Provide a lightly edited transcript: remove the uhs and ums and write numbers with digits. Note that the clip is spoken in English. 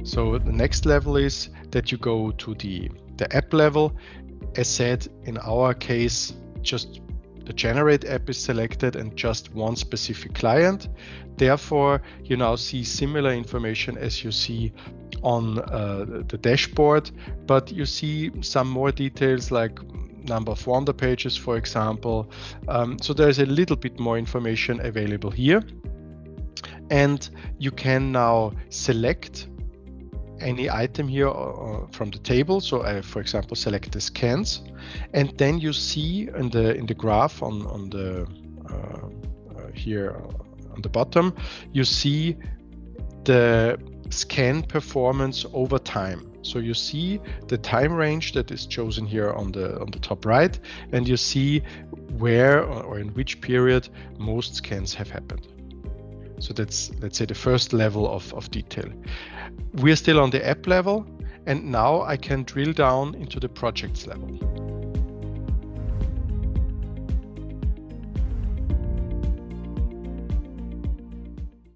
So the next level is that you go to the app level. As said, in our case, just the genARate app is selected and just one specific client. Therefore, you now see similar information as you see on the dashboard, but you see some more details like number of wonder pages, for example. So there's a little bit more information available here. And you can now select any item here from the table. So I, for example, select the scans, and then you see in the graph on the here on the bottom, you see the scan performance over time. So you see the time range that is chosen here on the top right, and you see where or in which period most scans have happened. So that's, let's say, the first level of detail. We're still on the app level, and now I can drill down into the projects level.